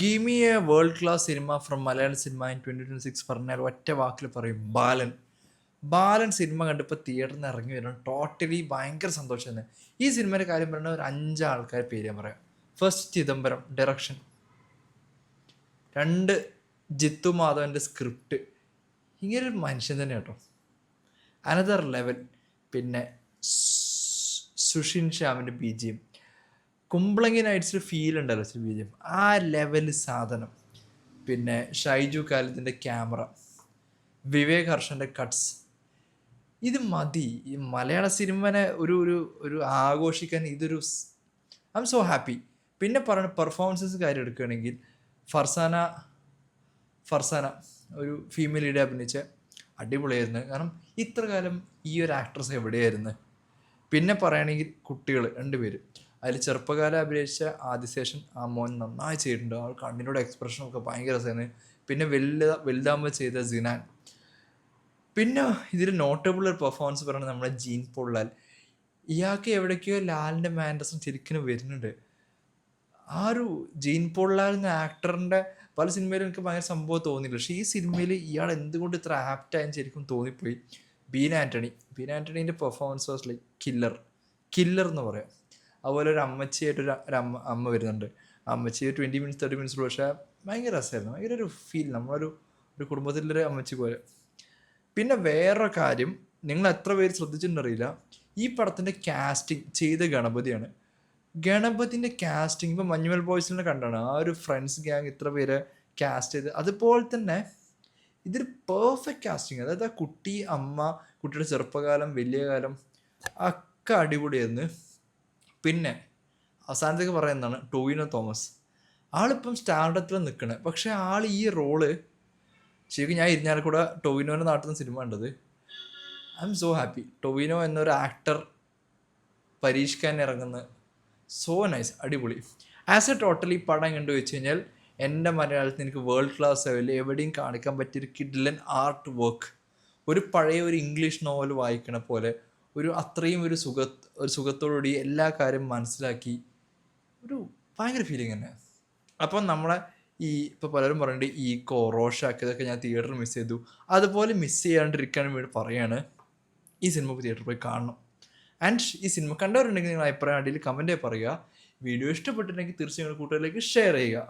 Give me A world class cinema from Malayalam cinema in 2026 പറഞ്ഞാൽ ഒറ്റ വാക്കിൽ പറയും ബാലൻ. ബാലൻ സിനിമ കണ്ടിപ്പോൾ തിയേറ്ററിൽ നിന്ന് ഇറങ്ങി വരണം ടോട്ടലി ഭയങ്കര സന്തോഷം തന്നെ. ഈ സിനിമയുടെ കാര്യം പറഞ്ഞാൽ ഒരു 5 ആൾക്കാർ പേര് ഞാൻ പറയാം. ഫസ്റ്റ് ചിദംബരം ഡയറക്ഷൻ, 2 ജിത്തു മാധവൻ്റെ സ്ക്രിപ്റ്റ്. ഇങ്ങനൊരു മനുഷ്യൻ തന്നെ കേട്ടോ, അനദർ ലെവൽ. പിന്നെ സുഷിൻ ശ്യാമിൻ്റെ BGM, കുമ്പളങ്ങി നൈറ്റ്സിൽ ഫീൽ ഉണ്ടല്ലോ BGM, ആ ലെവൽ സാധനം. പിന്നെ ഷൈജു ഖാലിദിൻ്റെ ക്യാമറ, വിവേക് ഹർഷൻ്റെ കട്ട്സ്. ഇത് മതി ഈ മലയാള സിനിമനെ ഒരു ഒരു ഒരു ആഘോഷിക്കാൻ. ഇതൊരു ഐ എം സോ ഹാപ്പി. പിന്നെ പറയുന്ന പെർഫോമൻസസ് കാര്യം എടുക്കുകയാണെങ്കിൽ ഫർസാന ഒരു ഫീമെയിൽ ലീഡ് അഭിനയിച്ച അടിപൊളിയായിരുന്നു. കാരണം ഇത്ര കാലം ഈ ഒരു ആക്ട്രസ് എവിടെയായിരുന്നു. പിന്നെ പറയുകയാണെങ്കിൽ കുട്ടികൾ 2 പേര്, അതിൽ ചെറുപ്പകാലം അഭിനയിച്ച ആദിശേഷൻ, ആ മോൻ നന്നായി ചെയ്തിട്ടുണ്ട്. ആ കണ്ണിനോട് എക്സ്പ്രഷനൊക്കെ ഭയങ്കര രസമാണ്. പിന്നെ വലുതാകുമ്പോൾ ചെയ്ത സിനാൻ. പിന്നെ ഇതിൽ നോട്ടബിൾ ഒരു പെർഫോമൻസ് പറയുന്നത് നമ്മുടെ ജീൻ പോൾ ലാൽ. ഇയാൾക്ക് എവിടേക്കോ ലാലിൻ്റെ മാൻഡസം ശരിക്കും വരുന്നുണ്ട്. ആ ഒരു ജീൻ പോൾ ലാൽ എന്ന ആക്ടറിൻ്റെ പല സിനിമയിലും എനിക്ക് ഭയങ്കര സംഭവം തോന്നിയില്ല, പക്ഷേ ഈ സിനിമയിൽ ഇയാൾ എന്തുകൊണ്ട് ഇത്ര ആപ്റ്റായെന്ന് ശരിക്കും തോന്നിപ്പോയി. ബീൻ ആൻ്റണീൻ്റെ പെർഫോമൻസ് വാസ് ലൈക്ക് കില്ലർ എന്ന് പറയാം. അതുപോലെ ഒരു അമ്മച്ചിയായിട്ടൊരു അമ്മ വരുന്നുണ്ട്. അമ്മച്ചി 20 minutes 30 minutes, പക്ഷേ ഭയങ്കര രസമായിരുന്നു. ഭയങ്കര ഒരു ഫീൽ, നമ്മളൊരു കുടുംബത്തിലൊരു അമ്മച്ചി പോലെ. പിന്നെ വേറൊരു കാര്യം, നിങ്ങൾ എത്ര പേര് ശ്രദ്ധിച്ചിട്ടുണ്ടറിയില്ല, ഈ പടത്തിൻ്റെ കാസ്റ്റിംഗ് ചെയ്ത ഗണപതിൻ്റെ കാസ്റ്റിംഗ് ഇപ്പോൾ മഞ്ഞുമൽ ബോയ്സിനെ കണ്ടാണ് ആ ഒരു ഫ്രണ്ട്സ് ഗ്യാങ് ഇത്ര പേര് കാസ്റ്റ് ചെയ്ത്. അതുപോലെ തന്നെ ഇതൊരു പെർഫെക്റ്റ് കാസ്റ്റിംഗ്. അതായത് ആ കുട്ടി, അമ്മ, കുട്ടിയുടെ ചെറുപ്പകാലം, വലിയ കാലം ഒക്കെ അടിപൊളിയായിരുന്നു. പിന്നെ അവസാനത്തേക്ക് പറയുന്നതാണ് ടോവിനോ തോമസ്. ആളിപ്പം സ്റ്റാർഡത്തിൽ നിൽക്കണേ, പക്ഷേ ആൾ ഈ റോള് ശരിക്കും ഞാൻ ഇരിഞ്ഞാലക്കൂടെ ടോവിനോൻ്റെ നാട്ടിൽ നിന്ന് സിനിമ കണ്ടത്. I M so happy. Tovino എന്നൊരു ആക്ടർ പരീക്ഷിക്കാൻ ഇറങ്ങുന്ന സോ നൈസ്, അടിപൊളി. ആസ് എ ടോട്ടലി പടം കണ്ടു വെച്ച് കഴിഞ്ഞാൽ എൻ്റെ മലയാളത്തിൽ എനിക്ക് വേൾഡ് ക്ലാസ് ലെവലിൽ എവിടെയും കാണിക്കാൻ പറ്റിയൊരു കിഡ്ലൻ ആർട്ട് വർക്ക്. ഒരു പഴയ ഒരു ഇംഗ്ലീഷ് നോവൽ വായിക്കണ പോലെ അത്രയും ഒരു സുഖത്തോടുകൂടി എല്ലാ കാര്യം മനസ്സിലാക്കി ഒരു ഭയങ്കര ഫീലിംഗ് തന്നെ. അപ്പം നമ്മളെ ഇപ്പോൾ പലരും പറയുന്നുണ്ട് ഈക്കോ, റോഷാക്ക്, ഇതൊക്കെ ഞാൻ തിയേറ്ററിൽ മിസ് ചെയ്തു. അതുപോലെ മിസ് ചെയ്യാണ്ടിരിക്കാൻ വേണ്ടി പറയാണ് ഈ സിനിമ തിയേറ്ററിൽ പോയി കാണണം. ആൻഡ് ഈ സിനിമ കണ്ടവരുണ്ടെങ്കിൽ നിങ്ങൾ അഭിപ്രായം അടിയിൽ കമൻറ്റായി പറയുക. വീഡിയോ ഇഷ്ടപ്പെട്ടിട്ടുണ്ടെങ്കിൽ തീർച്ചയായും കൂട്ടുകാരിലേക്ക് ഷെയർ ചെയ്യുക.